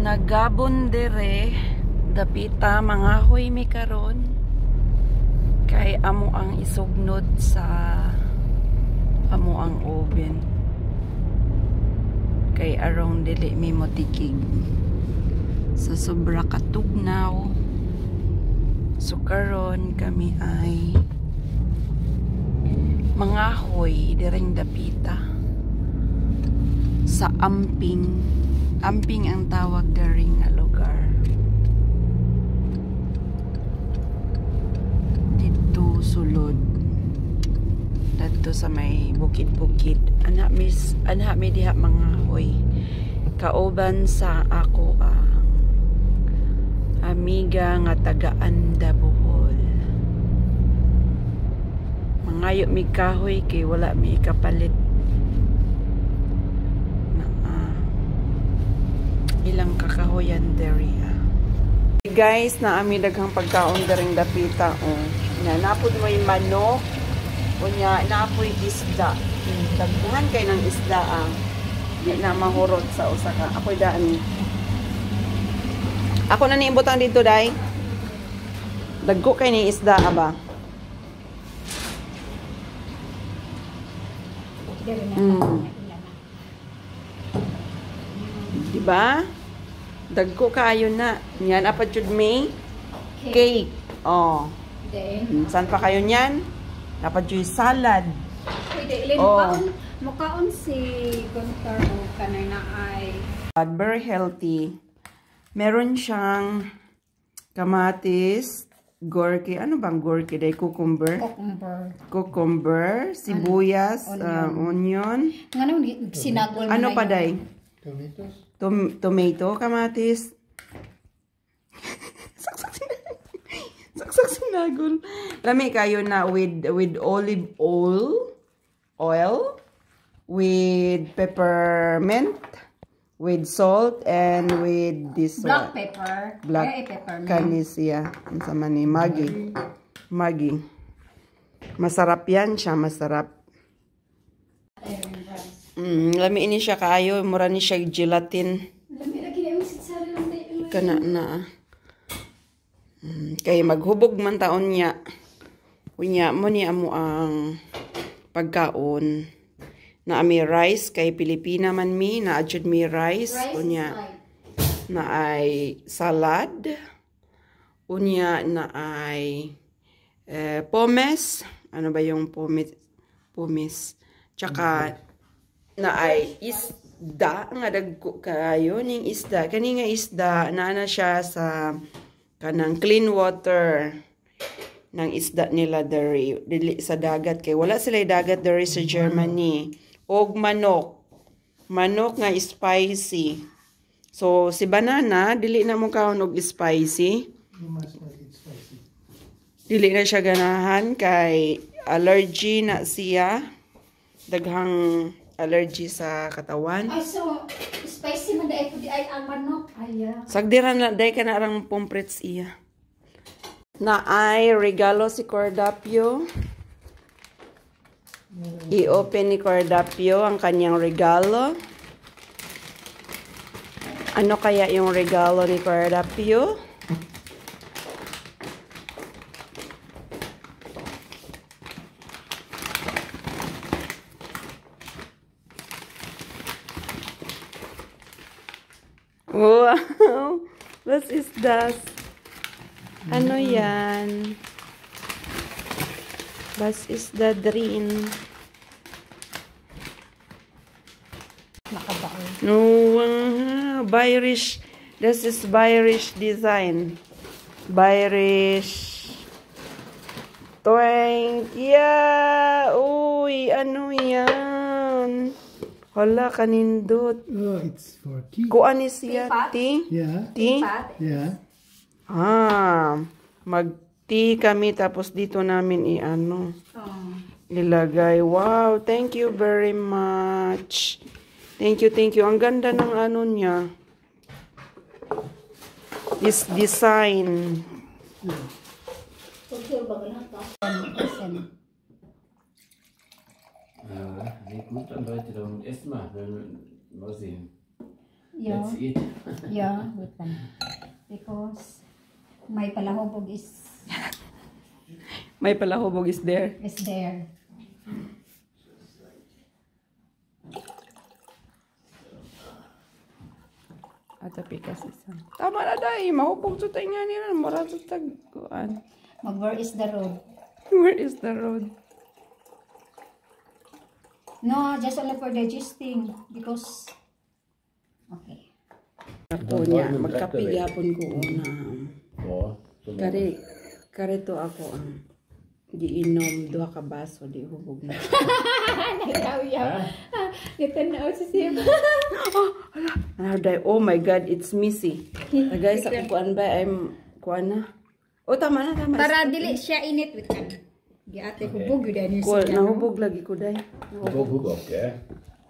Nagabon dire dapita mga huy mi karon kay amo ang isugnod sa amo ang oven kay arong dili mi motikig sa sobra katugnaw. So karon kami ay mga huy direng dapita sa amping ang tawag daring nga lugar. Dito sulod. Dito sa may bukid-bukid. Anak mi diha mga hoy. Kauban sa ako ang amiga nga taga-Anda Bohol. Mangayo mi kahoy kay wala mi kapalit. Ilang kakahoyan dere. Guys, naami daghang pagkaon dereng dapita na napod mo yung manok unya napoy isda. Daghan kay ng isda di na mahurot sa usa ka. Ako'y daan. Ako na niimbutang dito day. Dagko kay ni isda ba? Diba? Dagko kayo na. Yan, apat jud may cake. Oh. Saan pa kayo niyan? Apat jud salad. Mukaon si Gunter o kanay na ay very healthy. Meron siyang kamatis, gorky. Ano bang gorky? Day cucumber. Cucumber, sibuyas, onion. Ngano sinagol ano pa day? Tomato, kamatis. Saksak sinagol. Lami kayo na with olive oil, with peppermint, with salt, and with this black pepper. Black peppermint. Kanis ya. Sa mani Maggi. Masarap yan siya, masarap. Lami ini siya kaayo, mura ni siya gelatin. Lami lagi na misit sa kana na. Kay maghubog man taon niya. Unya mo ni amo ang pagkaon. Na ami rice kay Pilipina man mi, na adjud mi rice. Unya na ay salad. Unya na ay pomes. Ano ba yung pomes? Tsaka na ay isda nga dagko kayo ning isda kani nga isda naa siya sa kanang clean water ng isda nila dere dili sa dagat kay wala sila dagat dere sa Germany. Og manok nga spicy. So si banana dili na mo kaon og spicy, dili na siya ganahan kay allergy na siya, daghang allergy sa katawan. Ay, so, spicy man dahil po di ay ang manok. Ay, sagdiran na dahil ka na arang pomprets iya. Na ay regalo si Cordapio. I-open ni Cordapio ang kanyang regalo. Ano kaya yung regalo ni Cordapio? Wow! What is that? Ano yan? What is the dream? nakabaon. No, Bayerish. This is Bayerish design. Bayerish. Yeah! Uy, ano yan? Hala, kanindot. Oh, it's for tea. Kuan ni siya, tea? Yeah. Tea? Yeah. Mag-tea kami tapos dito namin ilagay. Wow, thank you very much. Thank you. Ang ganda ng ano niya. This design. Ja, sieht gut an Leute da unten. Esst mal, mal sehen. Yeah. That's it. Yeah, wait lang. Because my palahubog is May palahubog is there. there. At pikas isa. Tama na dai, mahubog to tayo nga nila. Mara to tagkuan. Where is the road? Where is the road? No, just only for digesting because okay. Ako niya, magkapigapon ko na. Oh, Kare to ako ang giinom 2 ka baso di hubog na. Nagaw-yaw. Gitanaw si Sim. Oh my god, it's Missy. Guys, ako kuan ba I'm kuan na. Oh tama na. Para dili siya init with kan. Di ate hubog yun ni Ko nahubog lagi ko dai. Hubog, okay.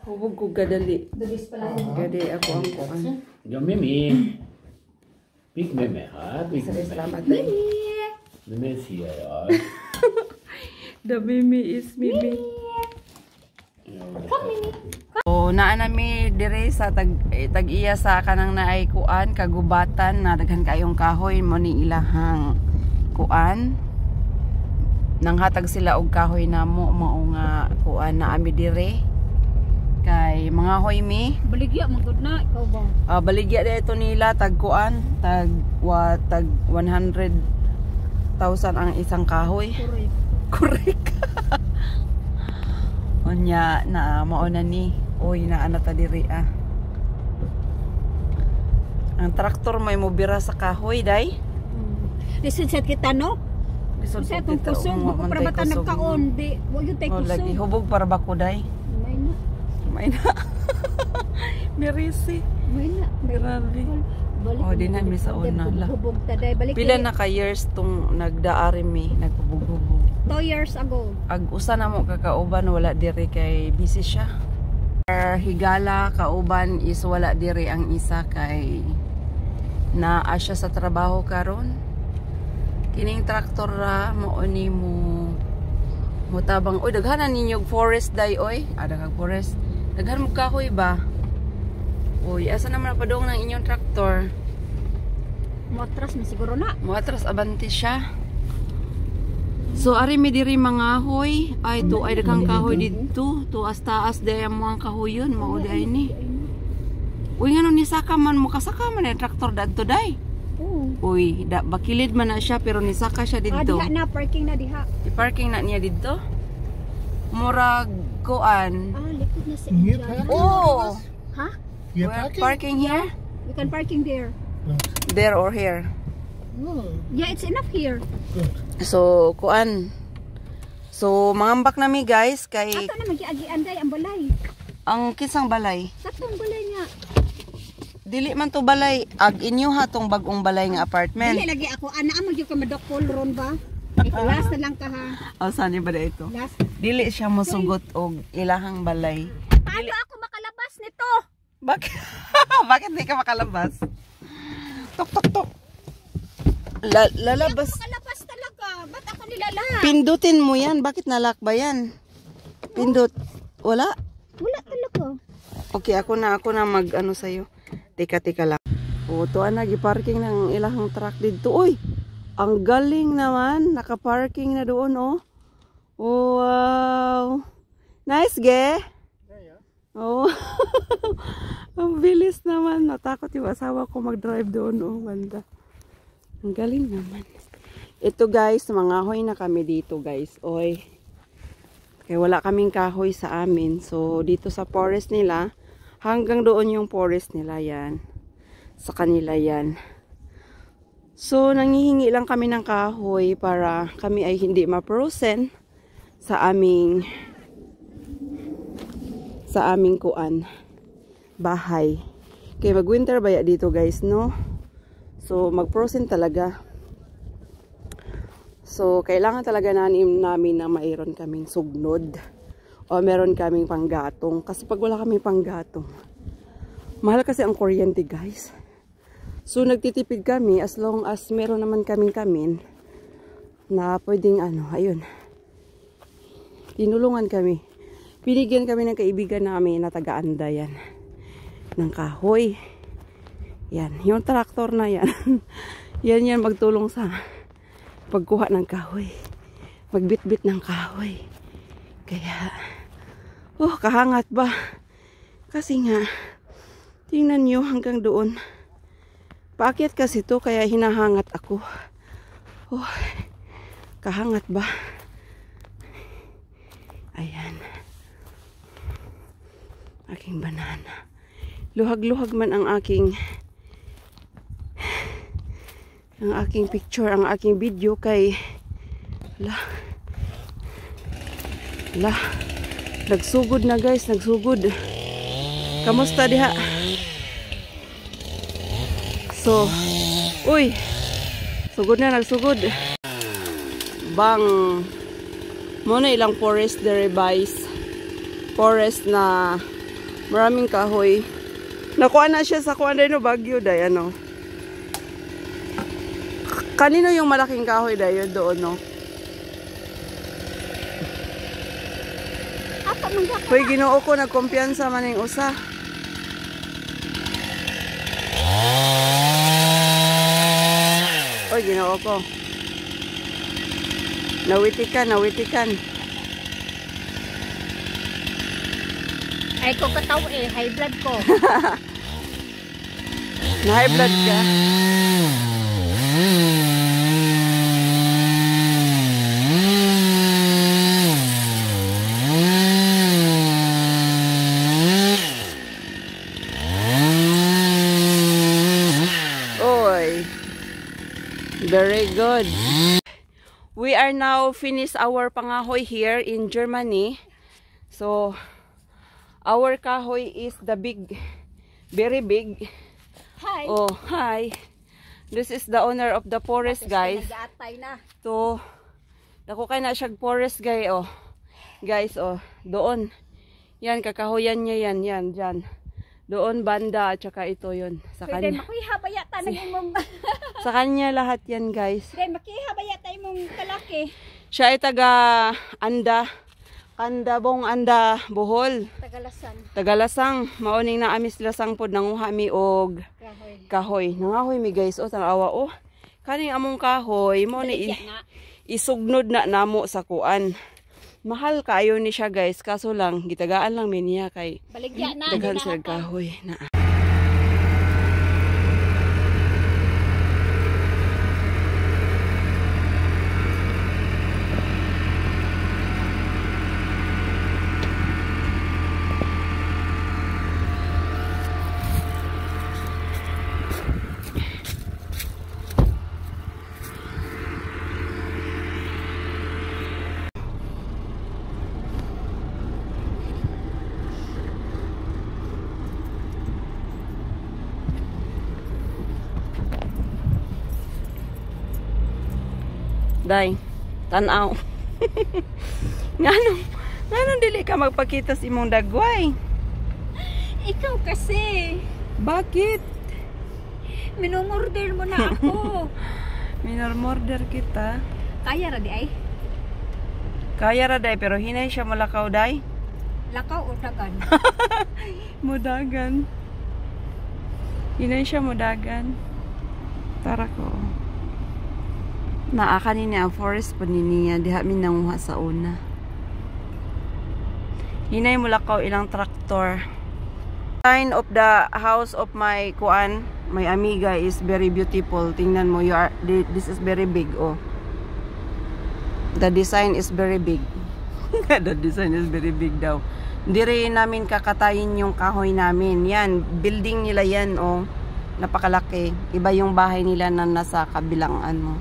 Hubog ko gadali. Dugis pala yun. Gadi ako ang kuan. Yung Mimi. Big Mimi, ha? Big Mimi. Salamat dai. Mimi is here, ja. The Mimi is Mimi. Come, Mimi. So, naa nami dire sa tag-iya sa kanang naay kuan kagubatan na daghan kayong kahoy mo ni ilahang kuan. Nanghatag sila og kahoy namo mao nga kuan na ami dire. Kay mga hoy mi, Baligya magud na ikaw ba? baligya dito nila tag kuan, tag 100,000 ang isang kahoy. Correct. Unya na mao na ni. Oy naa na ta diri ah. Ang traktor may mobira sa kahoy day. Lisod sa kita no? Bisod Sa po itong kita, kusog, umo, bako para mantay bata kusog. nagkaon, di, wag yung tayo Oh, lagi kusog. hubog para bako day. May na, May na. Mirisi. may na. Grabe. Balik Oh, di na mi sa una la. Hubog taday, balik Pila na ka years tong nagdaari mi nagpubog-hubog. 2 years ago. Ag usa na mo kakauban wala diri kay busy siya. Higala kauban is wala diri ang isa kay naa siya sa trabaho karon. Kining traktor ra mo ni mo mutabang oy daghanan ninyo forest day oy. Daghang forest. Daghan mo kahoy ba? Oy, asa naman padong ng inyong traktor? Motras na siguro na. Muatras abanti siya. So ari mi diri mga hoy. Ay to ay daghang kahoy didto. Tuas taas day ang mga kahoyon mao day ni. Uy ngano ni saka man mo kasaka man ang traktor dadto day. Oo. Uy, bakilid man na siya pero ni saka siya didto. Diha na, parking na diha. I-parking na niya didto. Murag kuan. Likod na sa Here, India. Oh, Ha? You're we're parking? parking here. You can parking there. There or here. Oh, Yeah, it's enough here. good. So kuan. So mangambak nami guys kay Ato na magiagian day ang balay. ang kisang balay. Katong balay nga. Dili man to balay, ag inyo ha tong bagong balay nga apartment. Dili lagi ako ana mo gyud ka madokol ron ba? Last na lang ka ha. O saan ba da ito? Last. Dili siya mosugot og ilahang balay. Paano ako makalabas nito? Bakit? Bakit di ka makalabas? Tok tok tok. Lalabas. Makalabas talaga. Ba't ako nilala? Pindutin mo yan. Bakit nalak ba yan? Pindut. Wala? Wala talaga. Okay, ako na mag ano sa'yo. Tika lang. O, tuwa na, giparking ng ilahang truck dito. Uy, ang galing naman. Nakaparking na doon, oh. Oh, wow. Nice, ge. Oh. Ang bilis naman. Natakot yung asawa ko mag-drive doon, oh. Banda. Ang galing naman. Ito, guys, mga hoy na kami dito, guys. Oy. Kaya wala kaming kahoy sa amin. So, dito sa forest nila, hanggang doon yung forest nila yan. Sa kanila yan. So, nangihingi lang kami ng kahoy para kami ay hindi ma-frozen sa aming kuan bahay. Kaya mag-winter baya dito guys, no? So, mag-frozen talaga. So, kailangan talaga namin na mayroon kaming sugnod o meron kaming panggatong. Kasi pag wala kaming panggatong, mahal kasi ang kuryente guys. So, nagtitipid kami as long as meron naman kaming na pwedeng ano, ayun. Tinulungan kami. Binigyan kami ng kaibigan namin na taga-Andayan ng kahoy. Yan, yung traktor na yan. Yan magtulong sa pagkuha ng kahoy. Magbitbit ng kahoy. Kaya, kahangat ba? Kasi nga, tingnan nyo hanggang doon. Paakyat kasi to kaya hinahangat ako. Kahangat ba? Ayan. Aking banana. Luhag-luhag man ang aking picture, ang aking video kay nagsugod na guys, nagsugod. Kamusta diha? So, sugod na, nagsugod. Bang, muna ilang forest revise. Forest na maraming kahoy. Nakuha na siya sa kuha no Bagyo day, ano. Kanino yung malaking kahoy day, doon, no? Hoy, Ginoo ko, nagkumpiyansa man yung usa. Hoy, Ginoo ko. Nawitikan. Ay ko kataw high blood ko. Na high blood ka? Very good. We are now finished our pangahoy here in Germany. So, our kahoy is the big, very big. Hi. Oh, hi. This is the owner of the forest, guys. So, dako kay na siyang forest, guys. Oh, guys, doon. Yan, kakahoyan niya yan, dyan. Doon banda, at saka ito yun. Sa pwede kanya. makihabayata na mong... Sa kanya lahat yan, guys. Pwede makihabayata mong kalaki. Siya ay taga Kandabong Anda, Bohol. Tagalasang. Mauning na amis lasang pod nanguha mi og kahoy. Nangahoy mi guys, tanawa kaning among kahoy mo ni isugnod na namo sa kuan. Mahal kayo ni siya guys, kaso lang gitagaan lang mi niya kay baligya na daghan sa kahoy na. Day, tanaw. Nganong dili ka magpakita sa imong dagway? Ikaw kasi. Bakit? Minumorder mo na ako. Minumorder kita. Kaya ra di ay? Kaya ra day, pero hinay siya malakaw day. Lakaw o dagan? Mudagan. Hinay siya mudagan. Tara ko. Naakanin niya ang forest pa niya. Diha min nanguha sa una. Hinay mulakaw ilang traktor. Sign of the house of my kuan, my amiga is very beautiful. Tingnan mo, this is very big, oh. The design is very big. The design is very big daw. Hindi rin namin kakatayin yung kahoy namin. Yan, building nila yan, oh. Napakalaki. Iba yung bahay nila na nasa kabilang ano.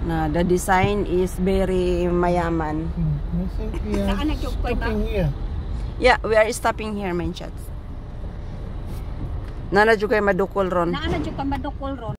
Na the design is very mayaman. Yeah, we are stopping here, my chats. Nana juga madukol ron. Naana jud ka madukol ron.